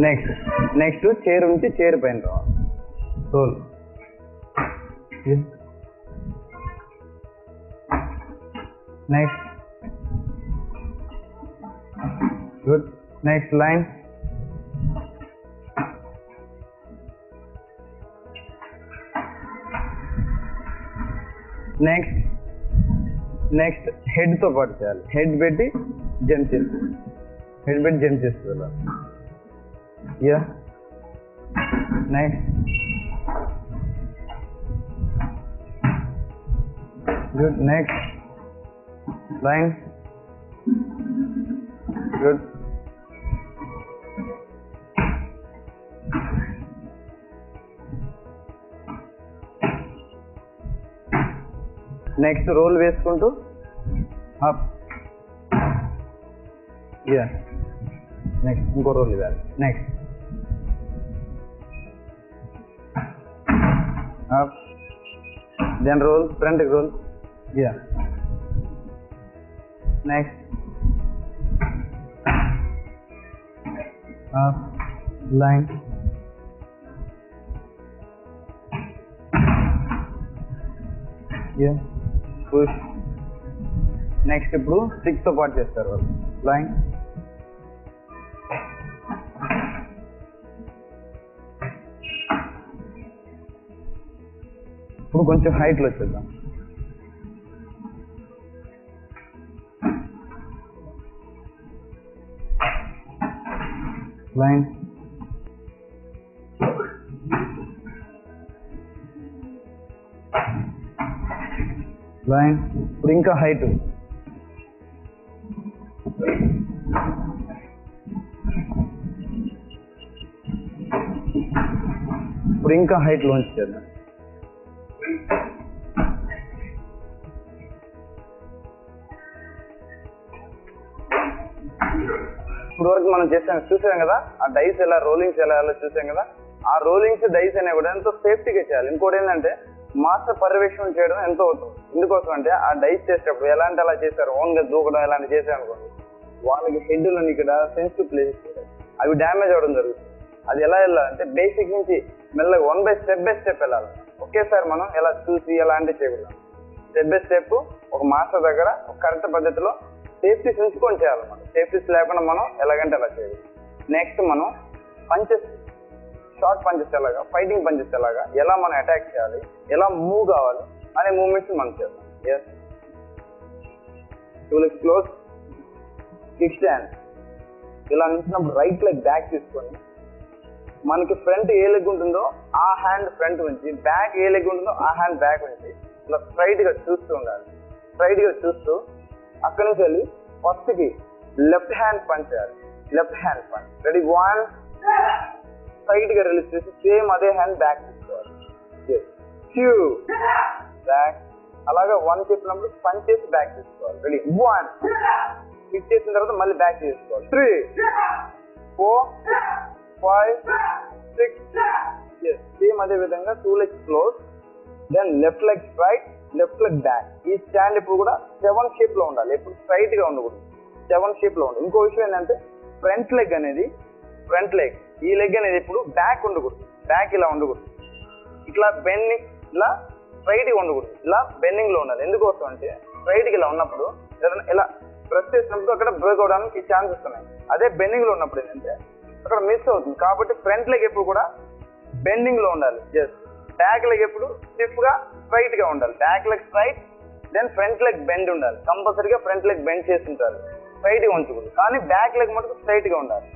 Next chair నుంచి chair పైన రావాలి. Roll. Next good. Next line. Next head తో పాటు చేయాలి. హెడ్ పెట్టి జంప్ చేస్తుంది. Yeah. Next good. Next line. Good. Next roll వేసుకుంటూ అప్. యా. నెక్స్ట్ ఇంకో రోల్ ఇవ్వాలి. Next up, then roll, front roll. Yeah. Next up, line. Yeah. Push. Next ఇప్పుడు stick తో పాటు చేస్తారు వాళ్ళు. లైన్. ఇప్పుడు కొంచెం హైట్లో వచ్చేద్దాం. లైన్. లైన్. ఇప్పుడు ఇంకా హైట్. ఇప్పుడు ఇంకా హైట్ లోంచి చేద్దాం. ఇప్పుడు వరకు మనం చూసాం కదా, ఆ డైస్ ఎలా రోలింగ్స్ ఎలా చూసాం కదా. ఆ రోలింగ్స్ డైస్ అనేవి కూడా ఎంతో సేఫ్టీగా చేయాలి. ఇంకోటి ఏంటంటే మాస్టర్ పర్యవేక్షణ చేయడం ఎంతో అవుతుంది. ఎందుకోసం అంటే ఆ డైస్ చేసేటప్పుడు ఎలాంటి అలా చేశారు, ఓన్ గా దూకడం ఎలాంటి చేశారు అనుకోండి, వాళ్ళకి హెడ్లను ఇక్కడ సెన్సిటివ్ ప్లేసెస్ అవి డ్యామేజ్ అవ్వడం జరుగుతుంది. అది ఎలా వెళ్ళాలంటే బేసిక్ నుంచి మెల్లగా స్టెప్ బై స్టెప్ వెళ్ళాలి. ఒకేసారి మనం ఎలా చూసి ఎలాంటివి చేయకూడదు. స్టెప్ బై స్టెప్ ఒక మాస్టర్ దగ్గర ఒక కరెక్ట్ పద్ధతిలో సేఫ్టీస్ ఉంచుకొని చేయాలన్నమాట. సేఫ్టీస్ లేకుండా మనం ఎలాగంటే అలా చేయాలి. నెక్స్ట్ మనం పంచెస్, షార్ట్ పంచెస్ ఎలాగా, ఫైటింగ్ పంచెస్ ఎలాగా, ఎలా మనం అటాక్ చేయాలి, ఎలా మూవ్ కావాలి అనే మూవ్మెంట్స్ మనం చేద్దాం. Yes. Two legs close, kick stand. ఇలా నిలిచినప్పుడు రైట్ లెగ్ బ్యాక్ తీసుకొని మనకి ఫ్రంట్ ఏ లెగ్ ఉంటుందో ఆ హ్యాండ్ ఫ్రంట్ నుంచి, బ్యాక్ ఏ లెగ్ ఉంటుందో ఆ హ్యాండ్ బ్యాక్ నుంచి ఇలా స్ట్రైట్ గా చూస్తూ ఉండాలి. స్ట్రైట్ గా చూస్తూ అక్కడి నుంచి వెళ్ళి ఫస్ట్ కి లెఫ్ట్ హ్యాండ్ పంచ్ చేయాలి. Left hand punch. Ready. 1. Straight గా రిలీజ్ చేసి సేమ్ అదే హ్యాండ్ బ్యాక్ తీసుకోవాలి. 2 బ్యాక్. అలాగా 1 చెప్పినప్పుడు పంచ్ చేసి బ్యాక్ తీసుకోవాలి. రెడీ. 1 హిట్ చేసిన తర్వాత మళ్ళీ బ్యాక్ తీసుకోవాలి. 3 4 5 6. సేమ్ అదే విధంగా 2 legs close, then left leg straight, left leg back. ఈ స్టాండ్ ఇప్పుడు కూడా 7 షేప్ లో ఉండాలి. ఎప్పుడు స్ట్రైట్ గా ఉండకూడదు, 7 షేప్ లో ఉండాలి. ఇంకో విషయం ఏంటంటే ఫ్రంట్ లెగ్ అనేది, ఫ్రంట్ లెగ్ ఈ లెగ్ అనేది ఇప్పుడు బ్యాక్ ఉండకూడదు. బ్యాక్ ఇలా ఉండకూడదు, ఇట్లా బెండింగ్, ఇలా స్ట్రైట్ గా ఉండకూడదు, ఇలా బెండింగ్ లో ఉండాలి. ఎందుకోసం అంటే స్ట్రైట్ గా ఇలా ఉన్నప్పుడు ఇలా ప్రెస్ చేసినప్పుడు అక్కడ బ్రేక్ అవడానికి ఛాన్సెస్ ఉన్నాయి. అదే బెండింగ్ లో ఉన్నప్పుడు ఏంటంటే అక్కడ మిస్ అవుతుంది. కాబట్టి ఫ్రంట్ లెగ్ ఎప్పుడు కూడా బెండింగ్ లో ఉండాలి. జస్ట్ బ్యాక్ లెగ్ ఎప్పుడు స్టిఫ్ గా స్ట్రైట్ గా ఉండాలి. Back leg straight, then front leg bend ఉండాలి. కంపల్సరీగా ఫ్రంట్ లెగ్ బెండ్ చేసి ఉంటారు, స్ట్రైట్ గా ఉంచకూడదు. కానీ బ్యాక్ లెగ్ మటుకు స్ట్రైట్ గా ఉండాలి.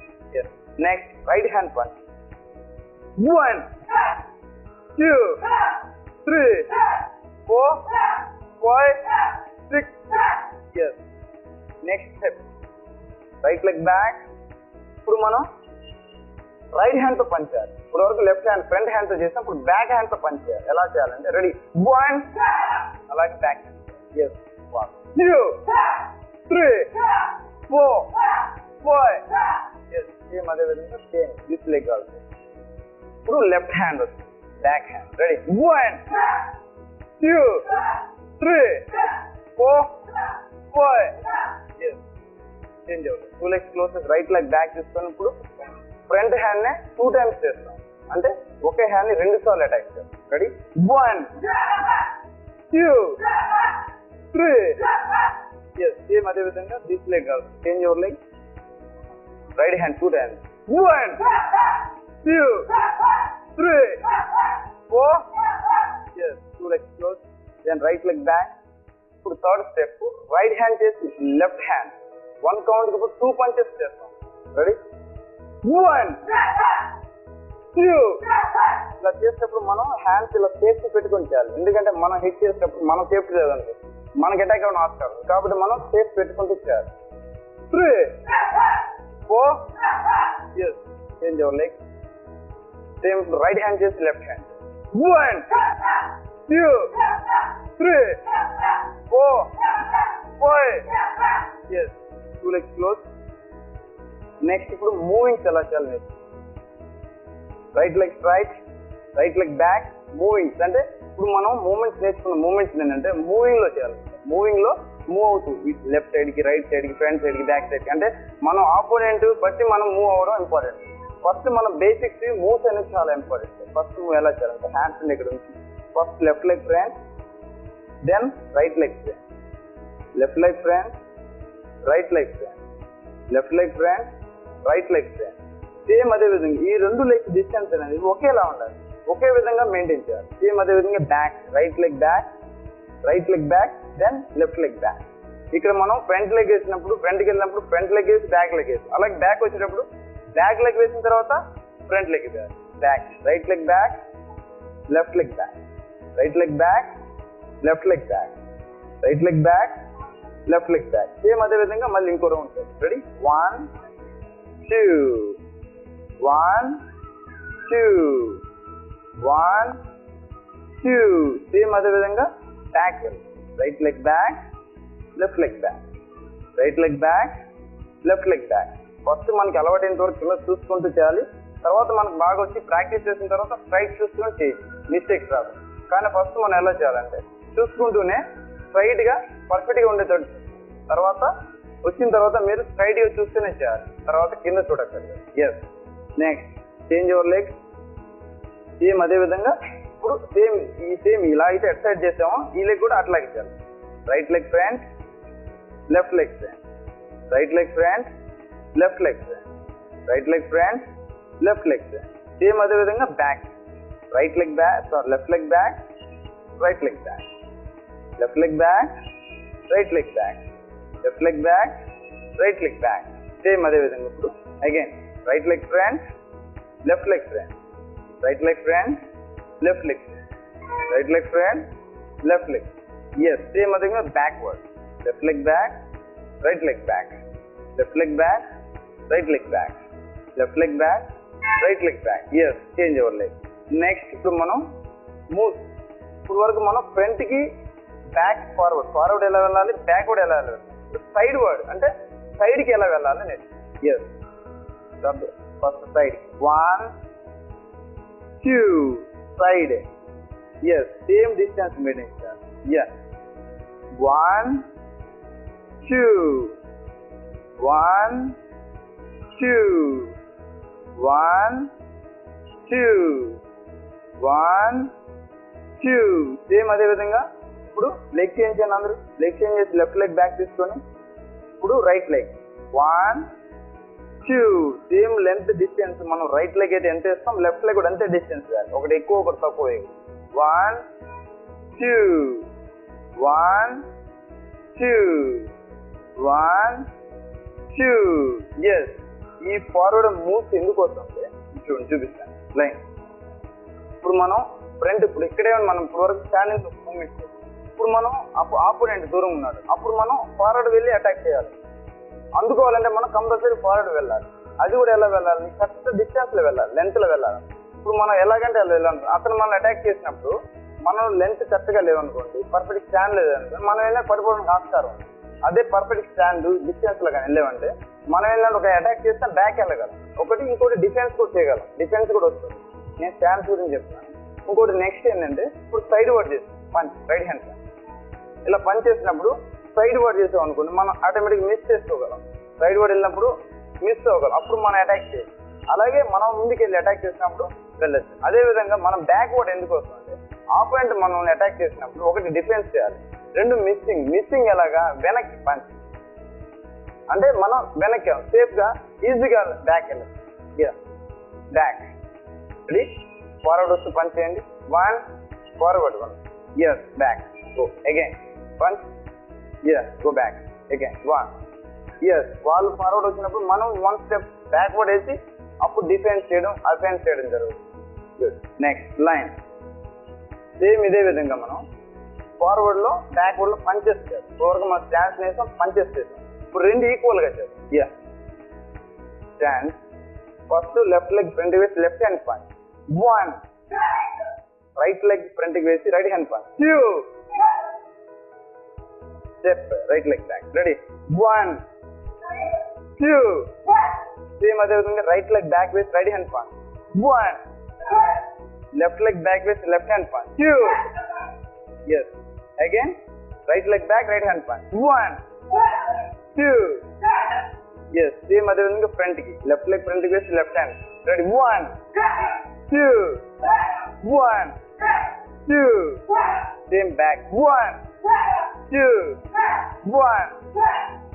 Next right hand punch. 1 2 3 4 5 6. Next step right leg back. ఇప్పుడు మనం రైట్ హ్యాండ్ తో పంచ్ చేయాలి. ఇప్పుడు వరకు లెఫ్ట్ హ్యాండ్ ఫ్రంట్ హ్యాండ్ తో చేస్తాం, ఇప్పుడు బ్యాక్ హ్యాండ్ తో పంచ్ చేయాలి. ఎలా చేయాలంటే రెడీ. 1 అలాగే బ్యాక్. 1 2 3 4 5. సేమ్ అదే విధంగా సేమ్ దిస్ లెగ్ ఆల్సో. ఇప్పుడు లెఫ్ట్ హ్యాండ్ వస్తుంది, బ్యాక్ హ్యాండ్. రెడీ. 1 2 3 4 5. చేంజ్ అవుతుంది. 2 legs close, right leg back తీసుకొని ఇప్పుడు ఫ్రంట్ హ్యాండ్ నే 2 టైమ్స్ చేస్తాం. అంటే ఒకే హ్యాండ్ ని 2 సార్లు అటాక్ చేస్తాం. రెడీ 1 2 3. ఎస్ సేమ్ అదే విధంగా this leg also change your leg. Right hand 2 times 1 2 3 4. Yes 2 legs close. Then right leg back. ఇప్పుడు థర్డ్ స్టెప్ రైట్ హ్యాండ్ చేసి లెఫ్ట్ హ్యాండ్ 1 కౌంట్ కి 2 పంచెస్ చేస్తాం. రెడీ 1 2. ఇలా చేసేటప్పుడు మనం హ్యాండ్స్ ఇలా సేఫ్టీ పెట్టుకొని చేయాలి. ఎందుకంటే మనం హిట్ చేసేటప్పుడు మనం సేఫ్టీ లేదండి, మనకి అటాక్ అవ్వడం ఆస్కారం. కాబట్టి మనం సేఫ్ పెట్టుకుంటూ చేయాలి. 3 4. Yes change your leg. Same right hand చేసి left hand 1 2 3 4 5. Yes 2 legs close. Next ఇప్పుడు మూవింగ్స్ ఎలా చేయాలి నేర్చుకుందాం. Right leg straight, right leg back, movings. అంటే ఇప్పుడు మనం మూమెంట్స్ నేర్చుకున్న మూమెంట్స్ ఏంటంటే మూవింగ్ లో చేయాలి. మూవింగ్ లో మూవ్ అవుతూ లెఫ్ట్ సైడ్ కి, రైట్ సైడ్ కి, ఫ్రంట్ సైడ్ కి, బ్యాక్ సైడ్ కి. అంటే మనం ఆపోనెంట్ బట్టి మనం మూవ్ అవ్వడం ఇంపార్టెంట్. ఫస్ట్ మనం బేసిక్స్ మూవ్స్ అనేది చాలా ఇంపార్టెంట్. ఫస్ట్ మూవ్ ఎలా చేయాలంటే హ్యాండ్స్ ఇక్కడ నుంచి first left leg front, then right leg front, left leg front, right leg front, left leg front, right leg front. Same అదే విధంగా ఈ 2 లెగ్స్ డిస్టెన్స్ అనేది ఒకేలా ఉండాలి, ఒకే విధంగా మెయింటైన్ చేయాలి. సేమ్ అదే విధంగా back, right leg back, right leg back, then left leg back. ఇక్కడ మనం ఫ్రంట్ లెగ్ వేసినప్పుడు ఫ్రంట్కి వెళ్ళినప్పుడు ఫ్రంట్ లెగ్ వేసి బ్యాక్ లెగ్ వేసి, అలాగే బ్యాక్ వచ్చేటప్పుడు బ్యాక్ లెగ్ వేసిన తర్వాత front leg back, right leg back, left leg back, right leg back, left leg back, right leg back, left leg back. Same అదే విధంగా మళ్ళీ ఇంకో రౌండ్ ఉంటుంది. రెడీ 1 2 1 2 1 2. సేమ్ అదే విధంగా back, right leg back, left leg back, right leg back, left leg back. First మనకి అలవాటైనంత వరకు కింద చూసుకుంటూ చేయాలి. తర్వాత మనకు బాగా వచ్చి ప్రాక్టీస్ చేసిన తర్వాత స్ట్రైట్ చూసుకొని చేయాలి, మిస్టేక్స్ రాదు. కానీ ఫస్ట్ మనం ఎలా చేయాలంటే చూసుకుంటూనే స్ట్రైట్ గా పర్ఫెక్ట్ గా ఉండేటట్టు, తర్వాత వచ్చిన తర్వాత మీరు స్ట్రైట్ గా చూస్తూనే చేయాలి, తర్వాత కింద చూడక్కర్లేదు. Yes next change your leg. Same అదే విధంగా ఇప్పుడు సేమ్ ఇలా అయితే ఎట్ సైడ్ చేసామో ఈ లెగ్ కూడా అట్లాగే చేయాలి. Right leg front, left leg front, right leg front, left leg front, right leg front, left leg front. Same అదే విధంగా back, right leg back, left leg back, right leg back, left leg back, right leg back, left leg back, right leg back. Same అదే విధంగా ఇప్పుడు again right leg front, left leg front, right leg front, left leg, right leg front, left leg. Yes same అదే విధంగా backward, left leg back, right leg back, left leg back, right leg back, left leg back, right leg back. Yes change your leg. Next ఇప్పుడు మనం move. ఇప్పుడు వరకు మనం front కి back forward, forward ఎలా వెళ్ళాలి, బ్యాక్వర్డ్ ఎలా వెళ్ళాలి, సైడ్ వర్డ్ అంటే సైడ్ కి ఎలా వెళ్ళాలి next. Yes first side 1 2 side. Yes same distance maintain చేయాలి. ఎస్ 1 2 1 2 1 2 1 2. సేమ్ అదే విధంగా ఇప్పుడు లెగ్ చేంజ్ చేయండి. అందరూ లెగ్ చేంజ్ చేసి లెఫ్ట్ లెగ్ బ్యాక్ తీసుకొని ఇప్పుడు right leg 1 2. Same length distance మనం రైట్ లెగ్ అయితే ఎంత వేస్తాం లెఫ్ట్ లెగ్ కూడా అంతే డిస్టెన్స్ వేయాలి, ఒకటి ఎక్కువ ఒకటి తక్కువ. 1 2 1 2 1 2. ఎస్ ఈ ఫార్వర్డ్ మూవ్స్ ఎందుకు వస్తుంది చూడండి, చూపిస్తాను లైన్. ఇప్పుడు మనం ఫ్రంట్, ఇప్పుడు ఇక్కడే మనం ఇప్పుడు వరకు స్టాండింగ్ మూవ్మెంట్. ఇప్పుడు మనం ఆపోనెంట్ దూరం ఉన్నాడు, అప్పుడు మనం ఫార్వర్డ్ వెళ్ళి అటాక్ చేయాలి. అందుకోవాలంటే మనం కంపల్సరీ ఫార్వర్డ్ వెళ్ళాలి. అది కూడా ఎలా వెళ్ళాలి, కరెక్ట్ డిస్టెన్స్ లో వెళ్ళాలి, లెంత్ లో వెళ్ళాలి. ఇప్పుడు మనం ఎలాగంటే వెళ్ళాలి, అతను మనం అటాక్ చేసినప్పుడు మనం లెంత్ కరెక్ట్ గా లేవనుకోండి, పర్ఫెక్ట్ స్టాండ్ లేదనుకోండి, మనం వెళ్ళినా పడిపోవడానికి ఆస్కారం. అదే పర్ఫెక్ట్ స్టాండ్ డిస్టెన్స్ లో కానీ వెళ్ళామంటే మనం ఏంటంటే ఒక అటాక్ చేస్తే బ్యాక్ వెళ్ళగలం, ఒకటి ఇంకోటి డిఫెన్స్ కూడా చేయగలం, డిఫెన్స్ కూడా వస్తుంది. నేను స్టాండ్స్ గురించి చెప్తాను. ఇంకోటి నెక్స్ట్ ఏంటంటే ఇప్పుడు సైడ్ వర్డ్ చేస్తాం, పంచ్ రైట్ హ్యాండ్ ఇలా పంచ్ చేసినప్పుడు సైడ్ వర్డ్ చేసాం అనుకోండి, మనం ఆటోమేటిక్ మిస్ చేసుకోగలం. సైడ్ వర్డ్ వెళ్ళినప్పుడు మిస్ అవ్వగలం, అప్పుడు మనం అటాక్ చేయాలి. అలాగే మనం ముందుకు వెళ్ళి అటాక్ చేసినప్పుడు వెళ్ళచ్చు. అదే విధంగా మనం బ్యాక్వర్డ్ ఎందుకు వస్తుంది, ఆపోనెంట్ మనల్ని అటాక్ చేసినప్పుడు ఒకటి డిఫెన్స్ చేయాలి, రెండు మిస్సింగ్ ఎలాగా వెనక్కి పంచ్, అంటే మనం వెనక్కి సేఫ్ గా ఈజీగా బ్యాక్ వెళ్ళచ్చు. బ్యాక్ రెడీ, ఫార్వర్డ్ వస్తూ పంచ్ చేయండి, 1 forward 1 back go again punch, go back again 1 వాళ్ళు ఫార్వర్డ్ వచ్చినప్పుడు మనం 1 స్టెప్ బ్యాక్వర్డ్ వేసి అప్పుడు డిఫెన్స్ చేయడం అఫెన్స్ చేయడం జరుగుతుంది. నెక్స్ట్ లైన్ సేమ్ ఇదే విధంగా మనం ఫార్వర్డ్ లో బ్యాక్వర్డ్ లో పంచెస్ చేస్తాం. ఫోర్గా మనం స్టాండ్స్ వేసాం, పంచెస్ చేస్తాం. ఇప్పుడు రెండు ఈక్వల్ గా చేస్తాం. Stand first left leg front వేసి left hand punch, 1 right leg front కి వేసి right hand punch, 2 step right leg back ready, 1 2 same అదే విధంగా రైట్ లెగ్ బ్యాక్ వేసి right hand punch, 1 left leg back వేసి left hand punch, 2 again right leg back right hand punch, 1 2 same అదే విధంగా front కి left leg front కి వేసి left hand ready, 1 2 1 2 same back 1 2 1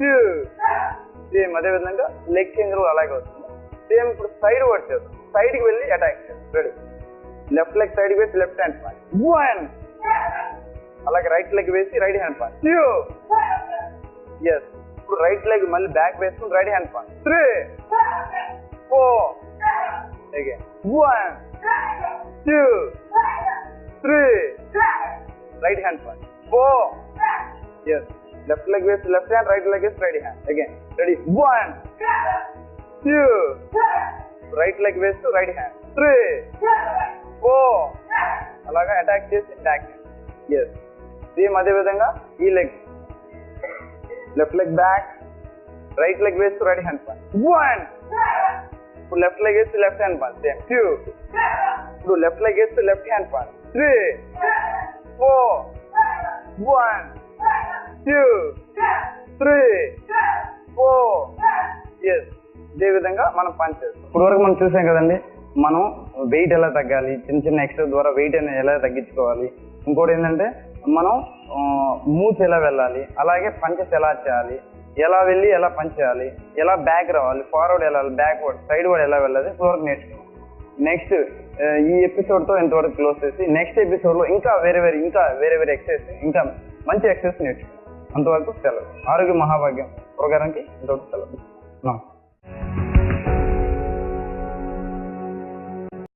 2 same అదే విధంగా లెగ్ చేంజ్ అలాగే వస్తుంది. సేమ్ ఇప్పుడు సైడ్ వర్డ్ చేస్తాం, సైడ్ కి వెళ్ళి అటాక్ చేస్తాం రెడీ, లెఫ్ట్ లెగ్ సైడ్ వేసి లెఫ్ట్ హ్యాండ్ పంచ్, 1 అలాగే రైట్ లెగ్ వేసి రైట్ హ్యాండ్ పంచ్, 2 ఇప్పుడు రైట్ లెగ్ మళ్ళీ బ్యాక్ వేసుకుని right hand punch, 3 4 again 1 2 3 right hand punch, 4 left leg వేసి లెఫ్ట్ హ్యాండ్ రైట్ లెగ్ వేసి right hand again ready, 1 2 right leg వేస్తూ right hand, 3 4 అలాగా attack చేసి బ్యాక్ హ్యాండ్. సేమ్ అదే విధంగా ఈ leg left leg back right leg వేస్తూ right hand punch, 1 ఇప్పుడు లెఫ్ట్ లెగ్ వేస్తూ లెఫ్ట్ హ్యాండ్ పంచ్, 2 ఇప్పుడు లెఫ్ట్ లెగ్ వేస్తూ లెఫ్ట్ హ్యాండ్ పంచ్, 3 4 1 2 3 4 ఇదే విధంగా మనం పంచ్ చేస్తాం. ఇప్పుడు వరకు మనం చూసాం కదండి, మనం వెయిట్ ఎలా తగ్గాలి, చిన్న ఎక్సర్సైజ్ ద్వారా వెయిట్ అనేది ఎలా తగ్గించుకోవాలి, ఇంకోటి ఏంటంటే మనం మూవ్స్ ఎలా వెళ్ళాలి, అలాగే పంచెస్ ఎలా చేయాలి, ఎలా వెళ్ళి ఎలా పంచ్ చేయాలి, ఎలా బ్యాక్ రావాలి, ఫార్వర్డ్ వెళ్ళాలి, బ్యాక్వర్డ్ సైడ్ వర్డ్ ఎలా వెళ్ళాలి ఇప్పటివరకు నేర్చుకున్నాం. నెక్స్ట్ ఈ ఎపిసోడ్ తో ఇంతవరకు క్లోజ్ చేసి నెక్స్ట్ ఎపిసోడ్ లో ఇంకా వేరే ఎక్సర్సైజ్ ఇంకా మంచి ఎక్సర్సైజ్ నేర్చుకున్నాం. అంతవరకు సెలవు. ఆరోగ్య మహాభాగ్యం ప్రోగ్రాంకి ఇంతవరకు సెలవు.